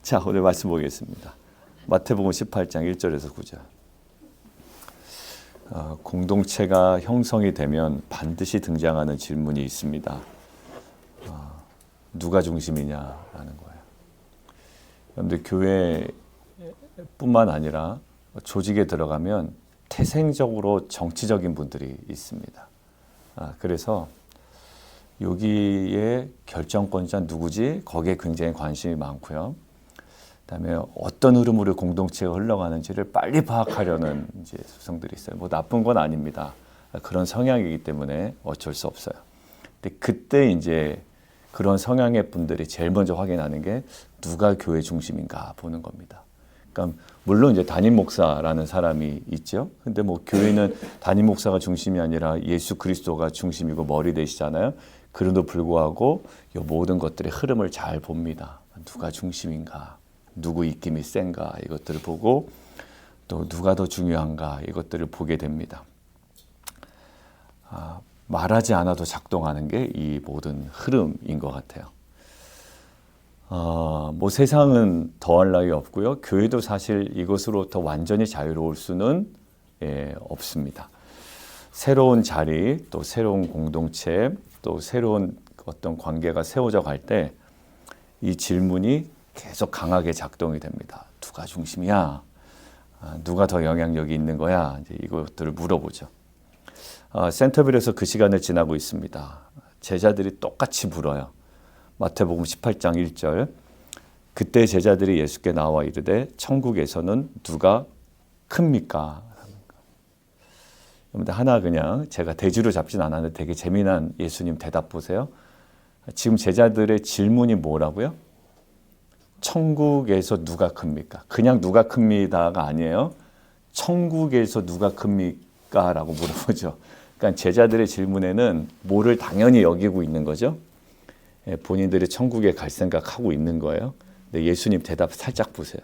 자, 오늘 말씀 보겠습니다. 마태복음 18장 1절에서 9절. 공동체가 형성이 되면 반드시 등장하는 질문이 있습니다. 누가 중심이냐라는 거예요. 여러분들 교회뿐만 아니라 조직에 들어가면 태생적으로 정치적인 분들이 있습니다. 그래서 여기에 결정권자 누구지? 거기에 굉장히 관심이 많고요. 그다음에 어떤 흐름으로 공동체가 흘러가는지를 빨리 파악하려는 이제 수성들이 있어요. 뭐 나쁜 건 아닙니다. 그런 성향이기 때문에 어쩔 수 없어요. 근데 그때 이제 그런 성향의 분들이 제일 먼저 확인하는 게 누가 교회 중심인가 보는 겁니다. 그러니까 물론 이제 담임 목사라는 사람이 있죠. 근데 뭐 교회는 담임 목사가 중심이 아니라 예수 그리스도가 중심이고 머리 되시잖아요. 그럼에도 불구하고 이 모든 것들의 흐름을 잘 봅니다. 누가 중심인가, 누구 입김이 센가 이것들을 보고 또 누가 더 중요한가 이것들을 보게 됩니다. 말하지 않아도 작동하는 게 이 모든 흐름인 것 같아요. 뭐 세상은 더할 나위 없고요. 교회도 사실 이것으로부터 완전히 자유로울 수는 없습니다. 새로운 자리, 또 새로운 공동체, 또 새로운 어떤 관계가 세워져 갈 때 이 질문이 계속 강하게 작동이 됩니다. 누가 중심이야? 누가 더 영향력이 있는 거야? 이제 이것들을 물어보죠. 센터빌에서 그 시간을 지나고 있습니다. 제자들이 똑같이 물어요. 마태복음 18장 1절. 그때 제자들이 예수께 나와 이르되 천국에서는 누가 큽니까? 여러분들 하나 그냥 제가 대주로 잡진 않았는데 되게 재미난 예수님 대답 보세요. 지금 제자들의 질문이 뭐라고요? 천국에서 누가 큽니까? 그냥 누가 큽니다가 아니에요. 천국에서 누가 큽니까? 라고 물어보죠. 그러니까 제자들의 질문에는 뭐를 당연히 여기고 있는 거죠. 본인들이 천국에 갈 생각하고 있는 거예요. 근데 예수님 대답 살짝 보세요.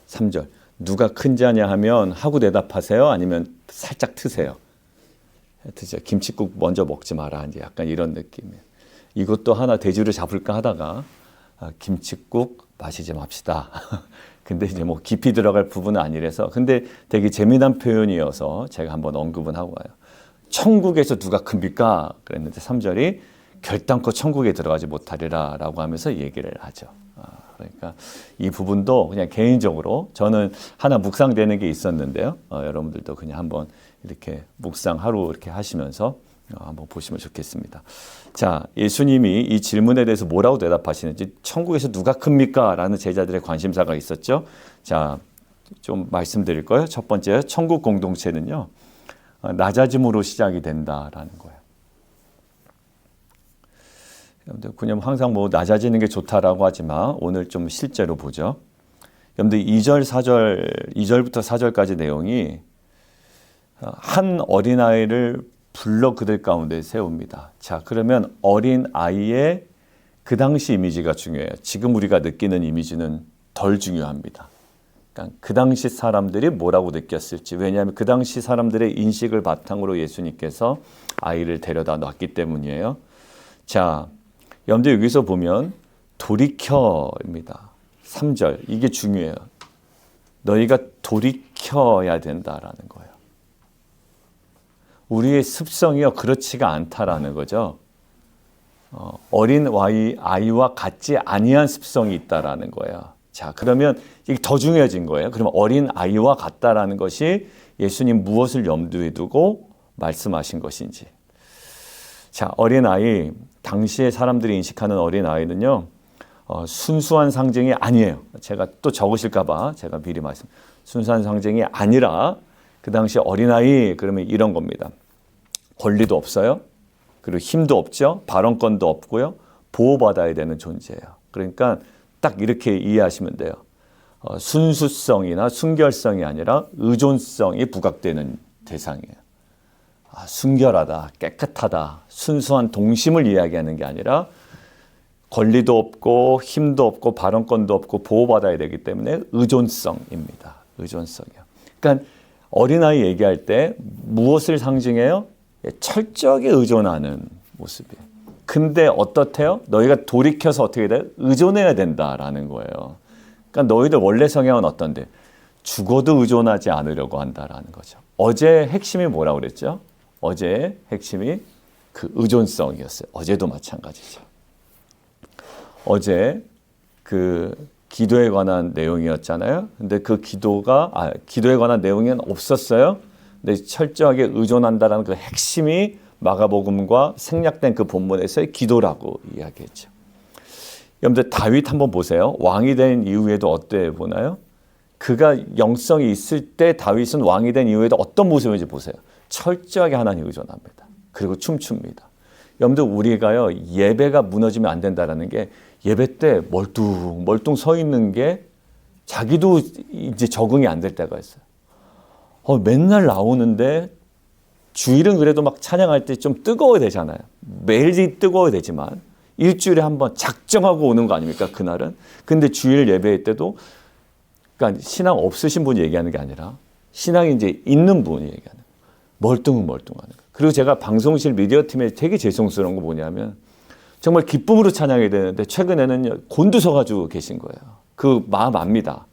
3절. 누가 큰 자냐 하면 하고 대답하세요? 아니면 살짝 트세요? 드세요. 김칫국 먼저 먹지 마라. 이제 약간 이런 느낌이에요. 이것도 하나 대주를 잡을까 하다가 김칫국 마시지 맙시다. 근데 이제 뭐 깊이 들어갈 부분은 아니라서 근데 되게 재미난 표현이어서 제가 한번 언급은 하고 와요. 천국에서 누가 큽니까? 그랬는데 3절이 결단코 천국에 들어가지 못하리라 라고 하면서 얘기를 하죠. 그러니까 이 부분도 그냥 개인적으로 저는 하나 묵상되는 게 있었는데요. 여러분들도 그냥 한번 이렇게 묵상 하루 이렇게 하시면서 한번 보시면 좋겠습니다. 자, 예수님이 이 질문에 대해서 뭐라고 대답하시는지 천국에서 누가 큽니까? 라는 제자들의 관심사가 있었죠. 자, 좀 말씀드릴 거예요. 첫 번째, 천국 공동체는요. 낮아짐으로 시작이 된다라는 거예요. 여러분들 그냥 항상 뭐 낮아지는 게 좋다라고 하지만 오늘 좀 실제로 보죠. 여러분들 2절부터 4절까지 내용이 한 어린아이를 불러 그들 가운데 세웁니다. 자, 그러면 어린아이의 그 당시 이미지가 중요해요. 지금 우리가 느끼는 이미지는 덜 중요합니다. 그러니까 그 당시 사람들이 뭐라고 느꼈을지. 왜냐하면 그 당시 사람들의 인식을 바탕으로 예수님께서 아이를 데려다 놨기 때문이에요. 자, 여러분들 여기서 보면 돌이켜입니다. 3절. 이게 중요해요. 너희가 돌이켜야 된다라는 거예요. 우리의 습성이요 그렇지가 않다라는 거죠. 어린 아이와 같지 아니한 습성이 있다라는 거예요. 자, 그러면 이게 더 중요해진 거예요. 그러면 어린 아이와 같다라는 것이 예수님 무엇을 염두에 두고 말씀하신 것인지. 자, 어린 아이 당시에 사람들이 인식하는 어린 아이는요 순수한 상징이 아니에요. 제가 또 적으실까봐 제가 미리 말씀. 순수한 상징이 아니라. 그 당시 어린아이 그러면 이런 겁니다. 권리도 없어요. 그리고 힘도 없죠. 발언권도 없고요. 보호받아야 되는 존재예요. 그러니까 딱 이렇게 이해하시면 돼요. 순수성이나 순결성이 아니라 의존성이 부각되는 대상이에요. 순결하다, 깨끗하다, 순수한 동심을 이야기하는 게 아니라 권리도 없고 힘도 없고 발언권도 없고 보호받아야 되기 때문에 의존성입니다. 의존성이요. 그러니까 어린아이 얘기할 때 무엇을 상징해요? 철저하게 의존하는 모습이에요. 근데 어떻대요? 너희가 돌이켜서 어떻게 돼? 의존해야 된다라는 거예요. 그러니까 너희들 원래 성향은 어떤데? 죽어도 의존하지 않으려고 한다라는 거죠. 어제 핵심이 뭐라고 그랬죠? 어제 핵심이 그 의존성이었어요. 어제도 마찬가지죠. 어제 그 기도에 관한 내용이었잖아요. 근데 그 기도에 관한 내용은 없었어요. 근데 철저하게 의존한다라는 그 핵심이 마가복음과 생략된 그 본문에서의 기도라고 이야기했죠. 여러분들 다윗 한번 보세요. 왕이 된 이후에도 어때 보나요? 그가 영성이 있을 때 다윗은 왕이 된 이후에도 어떤 모습인지 보세요. 철저하게 하나님 의존합니다. 그리고 춤춥니다. 여러분들 우리가요 예배가 무너지면 안 된다라는 게 예배 때 멀뚱 서 있는 게 자기도 이제 적응이 안 될 때가 있어요. 맨날 나오는데 주일은 그래도 막 찬양할 때 좀 뜨거워야 되잖아요. 매일이 뜨거워야 되지만 일주일에 한번 작정하고 오는 거 아닙니까? 그날은. 근데 주일 예배 때도 그러니까 신앙 없으신 분이 얘기하는 게 아니라 신앙이 이제 있는 분이 얘기하는 거예요. 멀뚱하는 거예요. 그리고 제가 방송실 미디어 팀에 되게 죄송스러운 거 뭐냐면 정말 기쁨으로 찬양해야 되는데 최근에는 곤두서가지고 계신 거예요. 그 마음 압니다.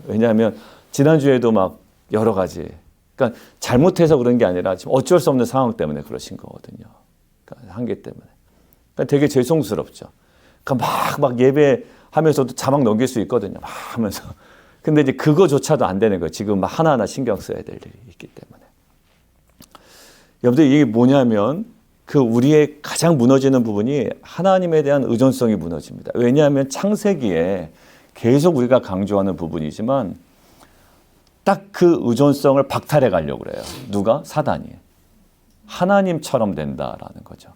왜냐하면 지난주에도 막 여러 가지 그러니까 잘못해서 그런 게 아니라 지금 어쩔 수 없는 상황 때문에 그러신 거거든요. 그러니까 한계 때문에. 그러니까 되게 죄송스럽죠. 그러니까 막 예배하면서도 자막 넘길 수 있거든요. 막 하면서. 근데 이제 그거조차도 안 되는 거예요. 지금 막 하나하나 신경 써야 될 일이 있기 때문에. 여러분들 이게 뭐냐면 그 우리의 가장 무너지는 부분이 하나님에 대한 의존성이 무너집니다. 왜냐하면 창세기에 계속 우리가 강조하는 부분이지만 딱 그 의존성을 박탈해 가려고 그래요. 누가? 사단이. 하나님처럼 된다라는 거죠.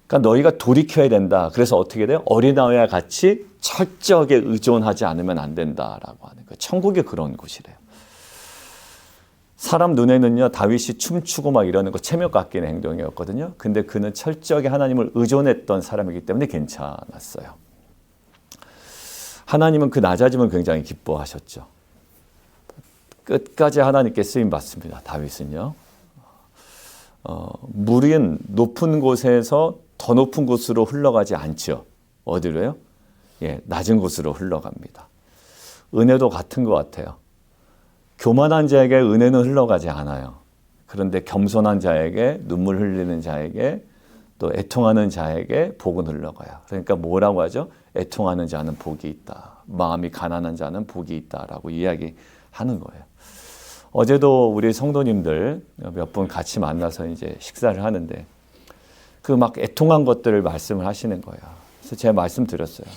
그러니까 너희가 돌이켜야 된다. 그래서 어떻게 돼요? 어린아이와 같이 철저하게 의존하지 않으면 안 된다라고 하는 거예요. 천국이 그런 곳이래요. 사람 눈에는요 다윗이 춤추고 막 이러는 거 체면 깎이는 행동이었거든요. 근데 그는 철저하게 하나님을 의존했던 사람이기 때문에 괜찮았어요. 하나님은 그 낮아짐을 굉장히 기뻐하셨죠. 끝까지 하나님께 쓰임 받습니다. 다윗은요. 물은 높은 곳에서 더 높은 곳으로 흘러가지 않죠. 어디로요? 낮은 곳으로 흘러갑니다. 은혜도 같은 것 같아요. 교만한 자에게 은혜는 흘러가지 않아요. 그런데 겸손한 자에게, 눈물 흘리는 자에게, 또 애통하는 자에게 복은 흘러가요. 그러니까 뭐라고 하죠? 애통하는 자는 복이 있다. 마음이 가난한 자는 복이 있다라고 이야기하는 거예요. 어제도 우리 성도님들 몇 분 같이 만나서 이제 식사를 하는데 그 막 애통한 것들을 말씀을 하시는 거예요. 그래서 제가 말씀드렸어요.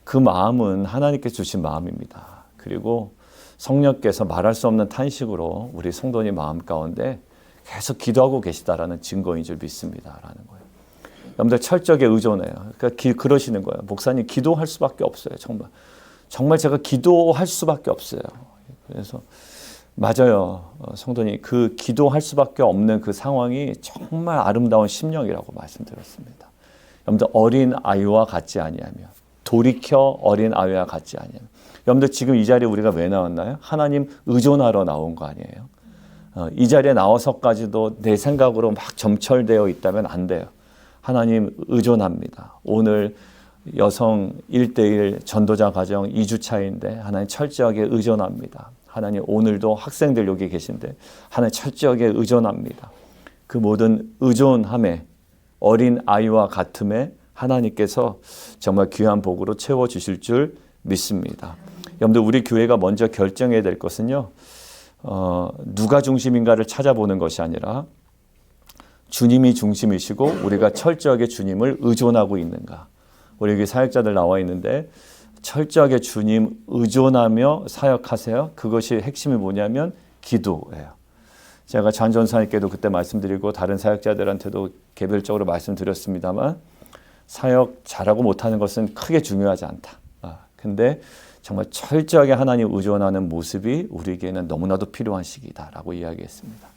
그 마음은 하나님께서 주신 마음입니다. 그리고 성령께서 말할 수 없는 탄식으로 우리 성도님 마음 가운데 계속 기도하고 계시다라는 증거인 줄 믿습니다라는 거예요. 여러분들 철저하게 의존해요. 그러니까 그러시는 거예요. 목사님 기도할 수밖에 없어요. 정말 제가 기도할 수밖에 없어요. 그래서 맞아요. 성도님 그 기도할 수밖에 없는 그 상황이 정말 아름다운 심령이라고 말씀드렸습니다. 여러분들 어린 아이와 같지 아니하며 돌이켜 어린 아이와 같지 아니하며 여러분들 지금 이 자리에 우리가 왜 나왔나요? 하나님 의존하러 나온 거 아니에요? 이 자리에 나와서까지도 내 생각으로 막 점철되어 있다면 안 돼요. 하나님 의존합니다. 오늘 여성 1:1 전도자 가정 2주차인데 하나님 철저하게 의존합니다. 하나님 오늘도 학생들 여기 계신데 하나님 철저하게 의존합니다. 그 모든 의존함에 어린 아이와 같음에 하나님께서 정말 귀한 복으로 채워주실 줄 믿습니다. 여러분들 우리 교회가 먼저 결정해야 될 것은요. 누가 중심인가를 찾아보는 것이 아니라 주님이 중심이시고 우리가 철저하게 주님을 의존하고 있는가. 우리 여기 사역자들 나와 있는데 철저하게 주님 의존하며 사역하세요. 그것이 핵심이 뭐냐면 기도예요. 제가 전 전사님께도 그때 말씀드리고 다른 사역자들한테도 개별적으로 말씀드렸습니다만 사역 잘하고 못하는 것은 크게 중요하지 않다. 근데 정말 철저하게 하나님 의존하는 모습이 우리에게는 너무나도 필요한 시기다라고 이야기했습니다.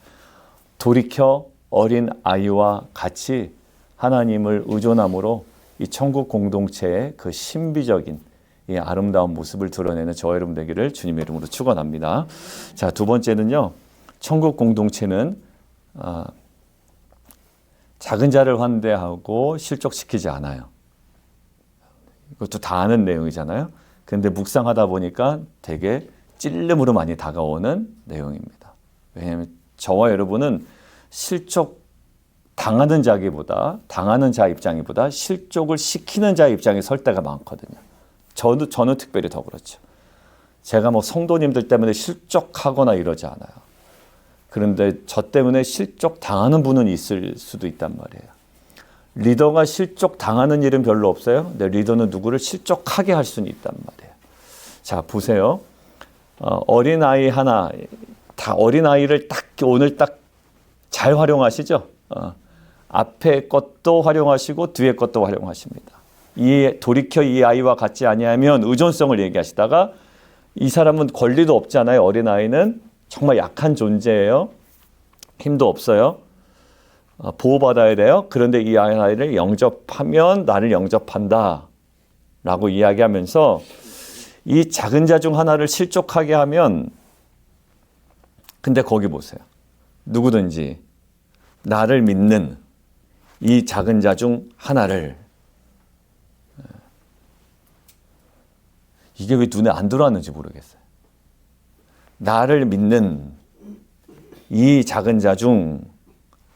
돌이켜 어린 아이와 같이 하나님을 의존함으로 이 천국 공동체의 그 신비적인 이 아름다운 모습을 드러내는 저와 여러분 되기를 주님의 이름으로 축원합니다. 자, 두 번째는요. 천국 공동체는 작은 자를 환대하고 실족시키지 않아요. 이것도 다 아는 내용이잖아요. 근데 묵상하다 보니까 되게 찔림으로 많이 다가오는 내용입니다. 왜냐하면 저와 여러분은 실족 당하는 자 입장보다 실족을 시키는 자 입장에 설 때가 많거든요. 저는 특별히 더 그렇죠. 제가 뭐 성도님들 때문에 실족하거나 이러지 않아요. 그런데 저 때문에 실족 당하는 분은 있을 수도 있단 말이에요. 리더가 실족 당하는 일은 별로 없어요. 근데 리더는 누구를 실족하게 할 수는 있단 말이에요. 자, 보세요. 어린아이 하나, 어린아이를 오늘 잘 활용하시죠? 앞에 것도 활용하시고 뒤에 것도 활용하십니다. 돌이켜 이 아이와 같지 아니하면 의존성을 얘기하시다가 이 사람은 권리도 없잖아요. 어린아이는 정말 약한 존재예요. 힘도 없어요. 보호받아야 돼요. 그런데 이 아이를 영접하면 나를 영접한다 라고 이야기하면서 이 작은 자 중 하나를 실족하게 하면, 근데 거기 보세요. 누구든지 나를 믿는 이 작은 자 중 하나를, 이게 왜 눈에 안 들어왔는지 모르겠어요. 나를 믿는 이 작은 자 중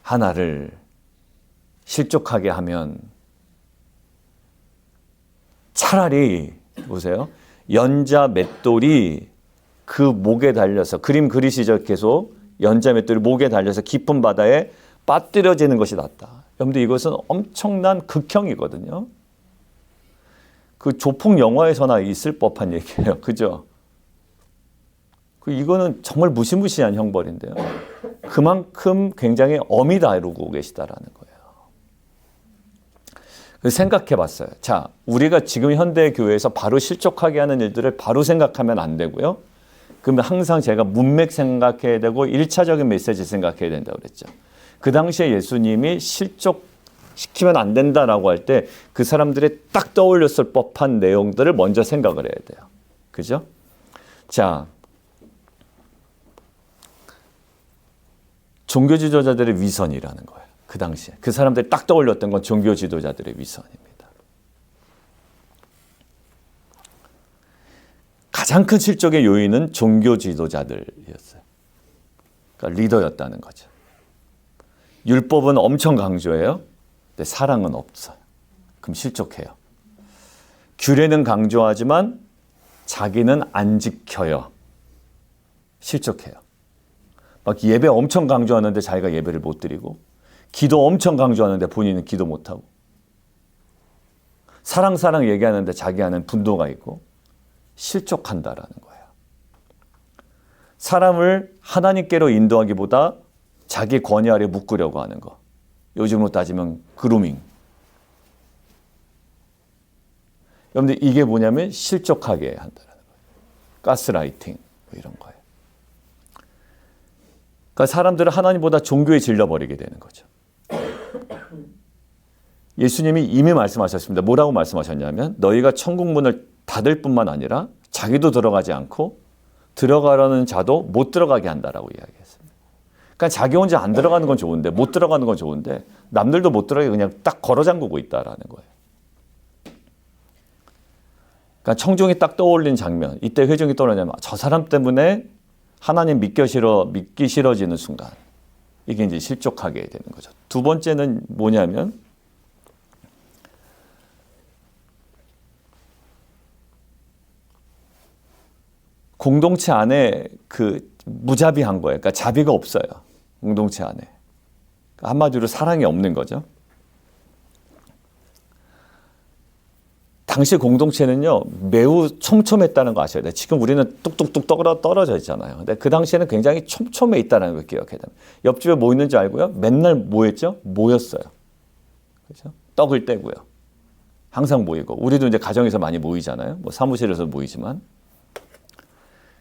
하나를 실족하게 하면 차라리 보세요. 연자 맷돌이 그 목에 달려서, 그림 그리시죠? 계속 연자 맷돌이 목에 달려서 깊은 바다에 빠뜨려지는 것이 낫다. 여러분들 이것은 엄청난 극형이거든요. 그 조폭 영화에서나 있을 법한 얘기예요. 그죠? 이거는 정말 무시무시한 형벌인데요. 그만큼 굉장히 엄히 다루고 계시다라는 거예요. 생각해 봤어요. 자, 우리가 지금 현대 교회에서 바로 실족하게 하는 일들을 바로 생각하면 안 되고요. 그러면 항상 제가 문맥 생각해야 되고 1차적인 메시지 생각해야 된다고 그랬죠. 그 당시에 예수님이 실족시키면 안 된다라고 할 때 그 사람들이 딱 떠올렸을 법한 내용들을 먼저 생각을 해야 돼요. 그죠? 자, 종교 지도자들의 위선이라는 거예요. 그 당시에. 그 사람들이 딱 떠올렸던 건 종교 지도자들의 위선입니다. 가장 큰 실족의 요인은 종교 지도자들이었어요. 그러니까 리더였다는 거죠. 율법은 엄청 강조해요. 근데 사랑은 없어요. 그럼 실족해요. 규례는 강조하지만 자기는 안 지켜요. 실족해요. 막 예배 엄청 강조하는데 자기가 예배를 못 드리고, 기도 엄청 강조하는데 본인은 기도 못하고, 사랑 얘기하는데 자기 안에 분노가 있고, 실족한다라는 거예요. 사람을 하나님께로 인도하기보다 자기 권위 아래 묶으려고 하는 거. 요즘으로 따지면 그루밍. 여러분들 이게 뭐냐면 실족하게 한다는 거예요. 가스라이팅 뭐 이런 거예요. 그러니까 사람들을 하나님보다 종교에 질려버리게 되는 거죠. 예수님이 이미 말씀하셨습니다. 뭐라고 말씀하셨냐면 너희가 천국 문을 닫을 뿐만 아니라 자기도 들어가지 않고 들어가려는 자도 못 들어가게 한다라고 이야기했습니다. 그러니까 자기 혼자 안 들어가는 건 좋은데, 못 들어가는 건 좋은데 남들도 못 들어가게 그냥 딱 걸어 잠그고 있다라는 거예요. 그러니까 청중이 딱 떠올린 장면, 이때 회중이 떠오르냐면 저 사람 때문에 하나님 믿기 싫어지는 순간, 이게 이제 실족하게 되는 거죠. 두 번째는 뭐냐면 공동체 안에 그 무자비한 거예요. 그러니까 자비가 없어요. 공동체 안에. 그러니까 한마디로 사랑이 없는 거죠. 당시 공동체는요, 매우 촘촘했다는 거 아셔야 돼요. 지금 우리는 뚝뚝뚝 떨어져 있잖아요. 근데 그 당시에는 굉장히 촘촘해 있다는 걸 기억해야 됩니다. 옆집에 뭐 있는지 알고요. 맨날 뭐 했죠? 모였어요. 그렇죠? 떡을 떼고요. 항상 모이고. 우리도 이제 가정에서 많이 모이잖아요. 뭐 사무실에서 모이지만.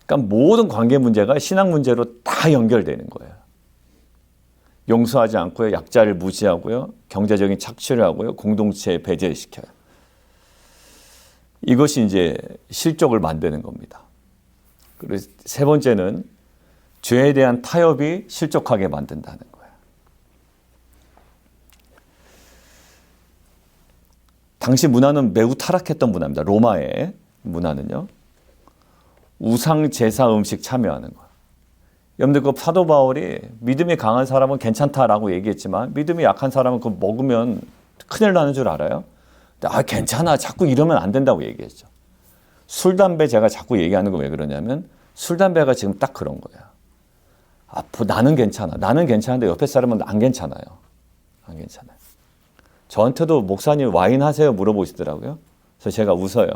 그러니까 모든 관계 문제가 신앙 문제로 다 연결되는 거예요. 용서하지 않고요. 약자를 무시하고요. 경제적인 착취를 하고요. 공동체에 배제시켜요. 이것이 이제 실족을 만드는 겁니다. 그리고 세 번째는 죄에 대한 타협이 실족하게 만든다는 거예요. 당시 문화는 매우 타락했던 문화입니다. 로마의 문화는요. 우상 제사 음식 참여하는 거. 여러분들 그 사도 바울이 믿음이 강한 사람은 괜찮다라고 얘기했지만 믿음이 약한 사람은 그거 먹으면 큰일 나는 줄 알아요? 괜찮아. 자꾸 이러면 안 된다고 얘기했죠. 술, 담배 제가 자꾸 얘기하는 거 왜 그러냐면 술, 담배가 지금 딱 그런 거예요. 나는 괜찮아. 나는 괜찮은데 옆에 사람은 안 괜찮아요. 안 괜찮아요. 저한테도 목사님 와인 하세요? 물어보시더라고요. 그래서 제가 웃어요.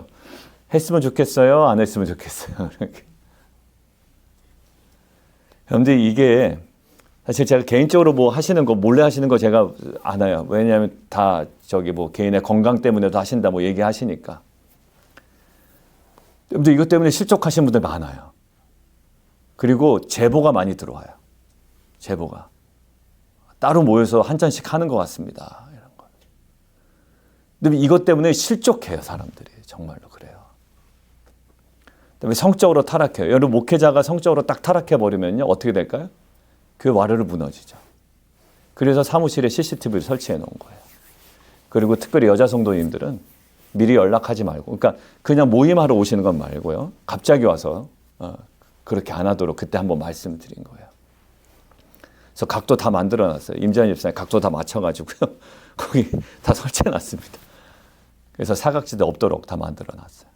했으면 좋겠어요? 안 했으면 좋겠어요? 여러분들 이게 사실 제가 개인적으로 뭐 하시는 거 몰래 하시는 거 제가 아나요. 왜냐하면 다 개인의 건강 때문에도 하신다 뭐 얘기하시니까. 여러분들 이것 때문에 실족하신 분들 많아요. 그리고 제보가 많이 들어와요. 제보가. 따로 모여서 한 잔씩 하는 것 같습니다. 이런 거. 근데 이것 때문에 실족해요, 사람들이. 정말로 그래요. 그다음에 성적으로 타락해요. 여러분 목회자가 성적으로 딱 타락해버리면요. 어떻게 될까요? 교회 와르르 무너지죠. 그래서 사무실에 CCTV를 설치해 놓은 거예요. 그리고 특별히 여자 성도님들은 미리 연락하지 말고, 그러니까 그냥 모임하러 오시는 건 말고요. 갑자기 와서 그렇게 안 하도록 그때 한번 말씀드린 거예요. 그래서 각도 다 만들어놨어요. 임재환 집사님 각도 다 맞춰가지고요. 거기 다 설치해놨습니다. 그래서 사각지대 없도록 다 만들어놨어요.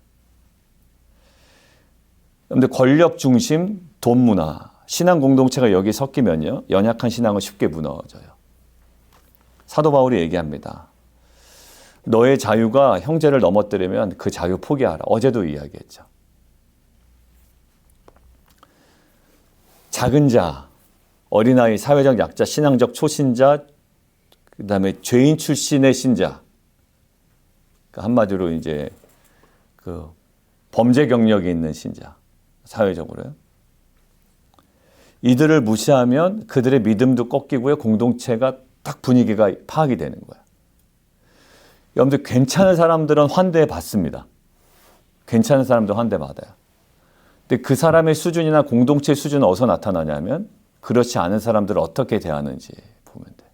그런데 권력 중심, 돈 문화, 신앙 공동체가 여기 섞이면요. 연약한 신앙은 쉽게 무너져요. 사도 바울이 얘기합니다. 너의 자유가 형제를 넘어뜨리면 그 자유 포기하라. 어제도 이야기했죠. 작은 자, 어린아이, 사회적 약자, 신앙적 초신자, 그 다음에 죄인 출신의 신자. 한마디로 이제 그 범죄 경력이 있는 신자. 사회적으로요. 이들을 무시하면 그들의 믿음도 꺾이고요. 공동체가 딱 분위기가 파악이 되는 거예요. 여러분들 괜찮은 사람들은 환대 받습니다. 괜찮은 사람들 환대 받아요. 근데 그 사람의 수준이나 공동체 수준은 어디서 나타나냐면 그렇지 않은 사람들을 어떻게 대하는지 보면 돼요.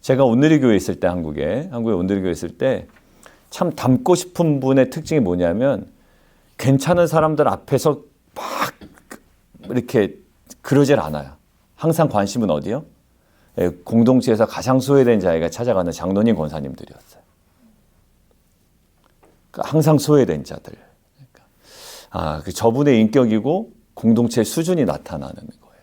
제가 온누리 교회 있을 때 한국에 온누리 교회 있을 때 참 닮고 싶은 분의 특징이 뭐냐면 괜찮은 사람들 앞에서 막 이렇게 그러질 않아요. 항상 관심은 어디요? 공동체에서 가장 소외된 자에게 찾아가는 장로님 권사님들이었어요. 그러니까 항상 소외된 자들. 그러니까 저분의 인격이고 공동체의 수준이 나타나는 거예요.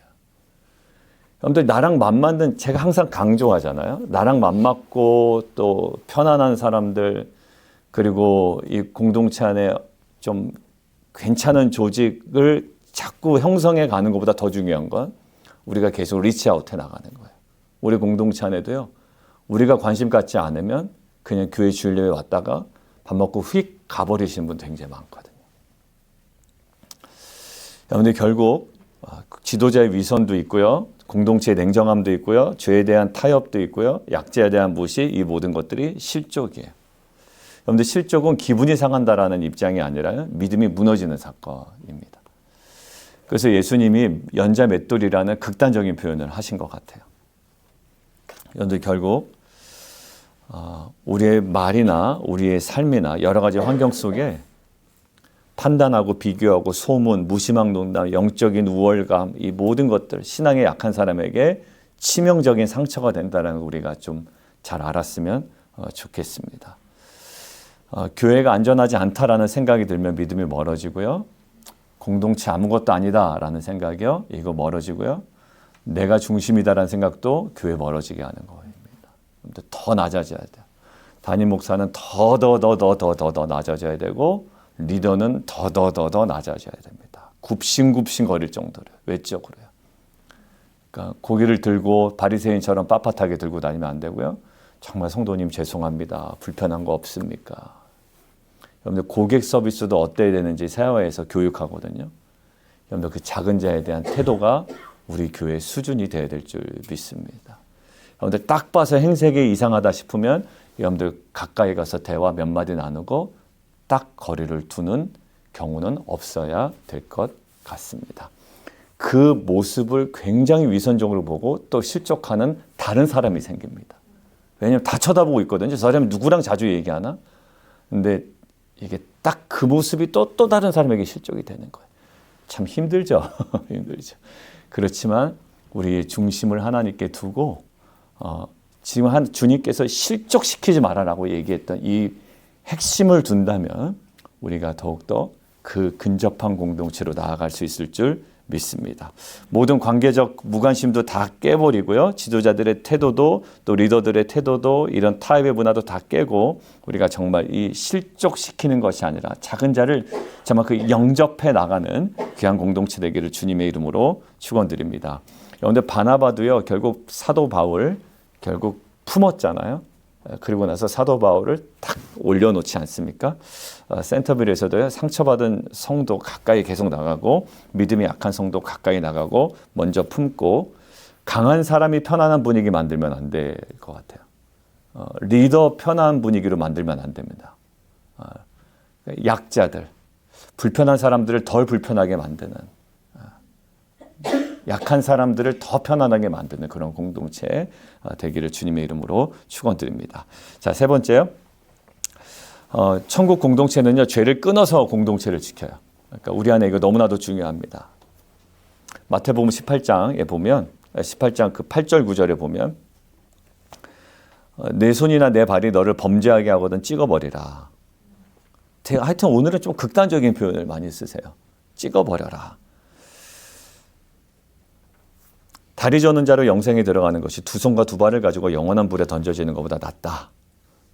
여러분들 나랑 맞는 제가 항상 강조하잖아요. 나랑 맞고 또 편안한 사람들 그리고 이 공동체 안에 좀 괜찮은 조직을 자꾸 형성해 가는 것보다 더 중요한 건 우리가 계속 리치아웃 해 나가는 거예요. 우리 공동체 안에도요. 우리가 관심 갖지 않으면 그냥 교회 주일예배 왔다가 밥 먹고 휙 가버리시는 분도 굉장히 많거든요. 여러분들 결국 지도자의 위선도 있고요. 공동체의 냉정함도 있고요. 죄에 대한 타협도 있고요. 약자에 대한 무시, 이 모든 것들이 실족이에요. 여러분들 실족은 기분이 상한다라는 입장이 아니라 믿음이 무너지는 사건입니다. 그래서 예수님이 연자 맷돌이라는 극단적인 표현을 하신 것 같아요. 여러분들 결국 우리의 말이나 우리의 삶이나 여러 가지 환경 속에 판단하고 비교하고 소문, 무시망 농담, 영적인 우월감 이 모든 것들 신앙에 약한 사람에게 치명적인 상처가 된다는 걸 우리가 좀 잘 알았으면 좋겠습니다. 교회가 안전하지 않다라는 생각이 들면 믿음이 멀어지고요. 공동체 아무것도 아니다라는 생각이요. 이거 멀어지고요. 내가 중심이다라는 생각도 교회 멀어지게 하는 거입니다. 더 낮아져야 돼요. 담임 목사는 더 낮아져야 되고 리더는 더 낮아져야 됩니다. 굽신굽신 거릴 정도로 외적으로요. 그러니까 고기를 들고 바리새인처럼 빳빳하게 들고 다니면 안 되고요. 정말 성도님 죄송합니다. 불편한 거 없습니까? 여러분들 고객 서비스도 어때야 되는지 세화에서 교육하거든요. 여러분들 그 작은 자에 대한 태도가 우리 교회의 수준이 되어야 될 줄 믿습니다. 여러분들 딱 봐서 행색이 이상하다 싶으면 여러분들 가까이 가서 대화 몇 마디 나누고 딱 거리를 두는 경우는 없어야 될 것 같습니다. 그 모습을 굉장히 위선적으로 보고 또 실족하는 다른 사람이 생깁니다. 왜냐면 다 쳐다보고 있거든요. 저 사람이 누구랑 자주 얘기하나? 근데 이게 딱 그 모습이 또 다른 사람에게 실적이 되는 거예요. 참 힘들죠. 힘들죠. 그렇지만 우리의 중심을 하나님께 두고 지금 주님께서 실족시키지 말아라고 얘기했던 이 핵심을 둔다면 우리가 더욱더 그 근접한 공동체로 나아갈 수 있을 줄 믿습니다. 모든 관계적 무관심도 다 깨버리고요. 지도자들의 태도도 또 리더들의 태도도 이런 타협의 문화도 다 깨고 우리가 정말 이 실족시키는 것이 아니라 작은 자를 정말 그 영접해 나가는 귀한 공동체 되기를 주님의 이름으로 축원드립니다. 그런데 바나바도요. 결국 사도 바울 결국 품었잖아요. 그리고 나서 사도 바울을 탁 올려놓지 않습니까? 센터빌에서도요. 상처받은 성도 가까이 계속 나가고 믿음이 약한 성도 가까이 나가고 먼저 품고 강한 사람이 편안한 분위기 만들면 안 될 것 같아요. 리더 편안한 분위기로 만들면 안 됩니다. 약자들, 불편한 사람들을 덜 불편하게 만드는 약한 사람들을 더 편안하게 만드는 그런 공동체 되기를 주님의 이름으로 축원드립니다. 자, 세 번째요. 천국 공동체는요. 죄를 끊어서 공동체를 지켜요. 그러니까 우리 안에 이거 너무나도 중요합니다. 마태복음 18장에 보면 18장 그 8절 9절에 보면 내 손이나 내 발이 너를 범죄하게 하거든 찍어버리라. 하여튼 오늘은 좀 극단적인 표현을 많이 쓰세요. 찍어버려라. 다리 저는 자로 영생에 들어가는 것이 두 손과 두 발을 가지고 영원한 불에 던져지는 것보다 낫다.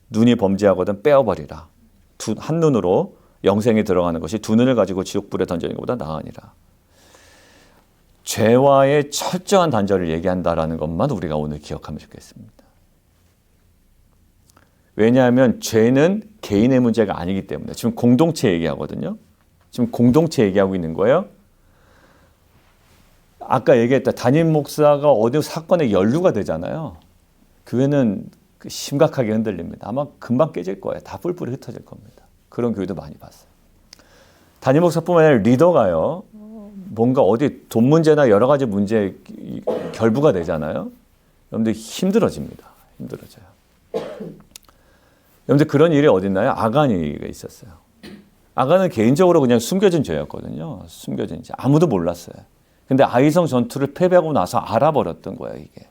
눈이 범죄하거든 빼어버리라. 한 눈으로 영생에 들어가는 것이 두 눈을 가지고 지옥불에 던지는 것보다 나으니라. 죄와의 철저한 단절을 얘기한다라는 것만 우리가 오늘 기억하면 좋겠습니다. 왜냐하면 죄는 개인의 문제가 아니기 때문에 지금 공동체 얘기하거든요. 지금 공동체 얘기하고 있는 거예요. 아까 얘기했다. 담임 목사가 어디 사건에 연루가 되잖아요. 교회는 심각하게 흔들립니다. 아마 금방 깨질 거예요. 다 뿔뿔이 흩어질 겁니다. 그런 교회도 많이 봤어요. 담임 목사뿐만 아니라 리더가요. 뭔가 어디 돈 문제나 여러 가지 문제에 결부가 되잖아요. 여러분들 힘들어집니다. 힘들어져요. 여러분들 그런 일이 어디 있나요? 아간이가 있었어요. 아간은 개인적으로 그냥 숨겨진 죄였거든요. 숨겨진 죄. 아무도 몰랐어요. 근데 아이성 전투를 패배하고 나서 알아버렸던 거예요, 이게.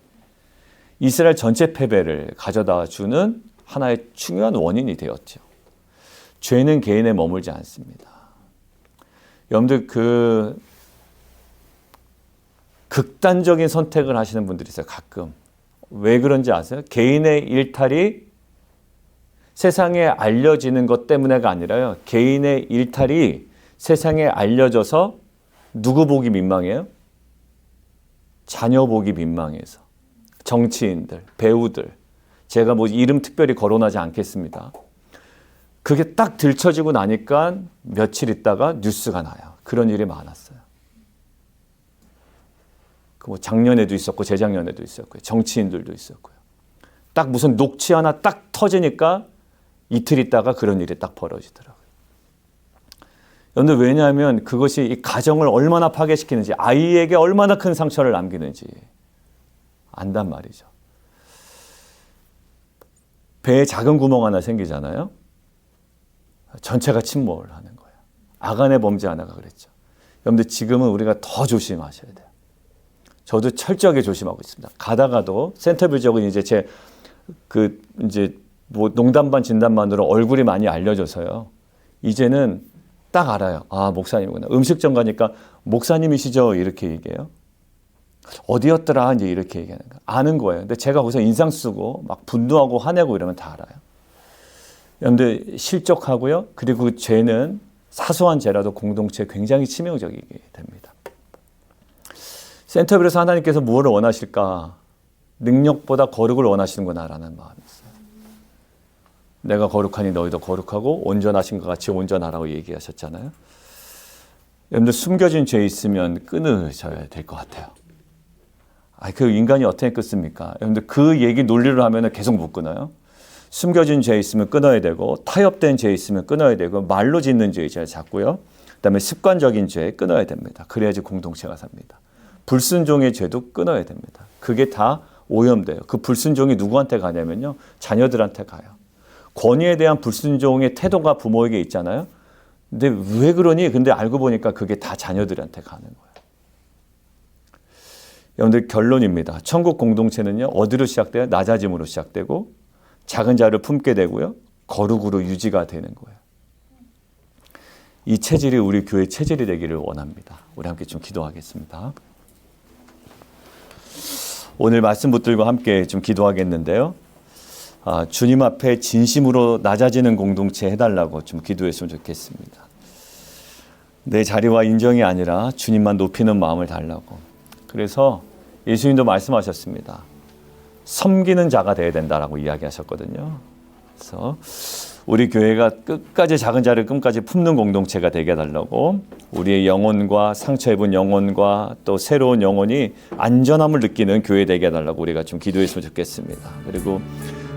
이스라엘 전체 패배를 가져다 주는 하나의 중요한 원인이 되었죠. 죄는 개인에 머물지 않습니다. 여러분들 그 극단적인 선택을 하시는 분들이 있어요, 가끔. 왜 그런지 아세요? 개인의 일탈이 세상에 알려지는 것 때문에가 아니라요. 개인의 일탈이 세상에 알려져서 누구 보기 민망해요? 자녀 보기 민망해서. 정치인들, 배우들. 제가 뭐 이름 특별히 거론하지 않겠습니다. 그게 딱 들춰지고 나니까 며칠 있다가 뉴스가 나요. 그런 일이 많았어요. 뭐 작년에도 있었고 재작년에도 있었고요. 정치인들도 있었고요. 딱 무슨 녹취 하나 딱 터지니까 이틀 있다가 그런 일이 딱 벌어지더라고요. 그런데 왜냐하면 그것이 이 가정을 얼마나 파괴시키는지, 아이에게 얼마나 큰 상처를 남기는지 안단 말이죠. 배에 작은 구멍 하나 생기잖아요. 전체가 침몰을 하는 거예요. 아간의 범죄 하나가 그랬죠. 여러분들 지금은 우리가 더 조심하셔야 돼요. 저도 철저하게 조심하고 있습니다. 가다가도 센터빌 지역은 이제 이제 뭐 농담 반 진담반으로 얼굴이 많이 알려져서요. 이제는 딱 알아요. 아, 목사님이구나. 음식점 가니까 목사님이시죠? 이렇게 얘기해요. 어디였더라? 이제 이렇게 얘기하는 거. 아는 거예요. 근데 제가 거기서 인상 쓰고 막 분노하고 화내고 이러면 다 알아요. 여러분들 실족하고요. 그리고 그 죄는 사소한 죄라도 공동체에 굉장히 치명적이게 됩니다. 센터빌에서 하나님께서 무엇을 원하실까? 능력보다 거룩을 원하시는구나라는 마음이 있어요. 내가 거룩하니 너희도 거룩하고 온전하신 것 같이 온전하라고 얘기하셨잖아요. 여러분들 숨겨진 죄 있으면 끊으셔야 될 것 같아요. 그 인간이 어떻게 끊습니까? 여러분들 그 얘기 논리로 하면 계속 못 끊어요. 숨겨진 죄 있으면 끊어야 되고, 타협된 죄 있으면 끊어야 되고, 말로 짓는 죄 이제 잡고요. 그다음에 습관적인 죄 끊어야 됩니다. 그래야지 공동체가 삽니다. 불순종의 죄도 끊어야 됩니다. 그게 다 오염돼요. 그 불순종이 누구한테 가냐면요. 자녀들한테 가요. 권위에 대한 불순종의 태도가 부모에게 있잖아요. 근데 왜 그러니? 근데 알고 보니까 그게 다 자녀들한테 가는 거예요. 여러분들 결론입니다. 천국 공동체는요. 어디로 시작돼요? 낮아짐으로 시작되고 작은 자를 품게 되고요. 거룩으로 유지가 되는 거예요. 이 체질이 우리 교회 체질이 되기를 원합니다. 우리 함께 좀 기도하겠습니다. 오늘 말씀 붙들고 함께 좀 기도하겠는데요. 주님 앞에 진심으로 낮아지는 공동체 해달라고 좀 기도했으면 좋겠습니다. 내 자리와 인정이 아니라 주님만 높이는 마음을 달라고. 그래서 예수님도 말씀하셨습니다. 섬기는 자가 되어야 된다라고 이야기하셨거든요. 그래서 우리 교회가 끝까지 작은 자를 끝까지 품는 공동체가 되게 해달라고, 우리의 영혼과 상처 입은 영혼과 또 새로운 영혼이 안전함을 느끼는 교회 되게 해달라고 우리가 좀 기도했으면 좋겠습니다. 그리고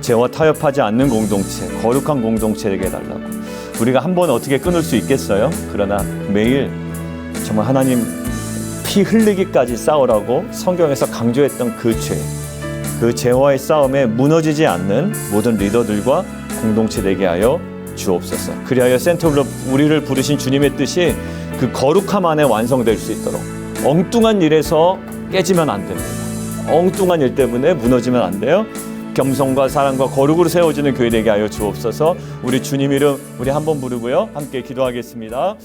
죄와 타협하지 않는 공동체, 거룩한 공동체 되게 해달라고. 우리가 한 번 어떻게 끊을 수 있겠어요? 그러나 매일 정말 하나님 피 흘리기까지 싸우라고 성경에서 강조했던 그 죄와의 싸움에 무너지지 않는 모든 리더들과 공동체 되게 하여 주옵소서. 그리하여 센터블로 우리를 부르신 주님의 뜻이 그 거룩함 안에 완성될 수 있도록, 엉뚱한 일에서 깨지면 안 됩니다. 엉뚱한 일 때문에 무너지면 안 돼요. 겸손과 사랑과 거룩으로 세워지는 교회 되게 하여 주옵소서. 우리 주님 이름 우리 한번 부르고요. 함께 기도하겠습니다.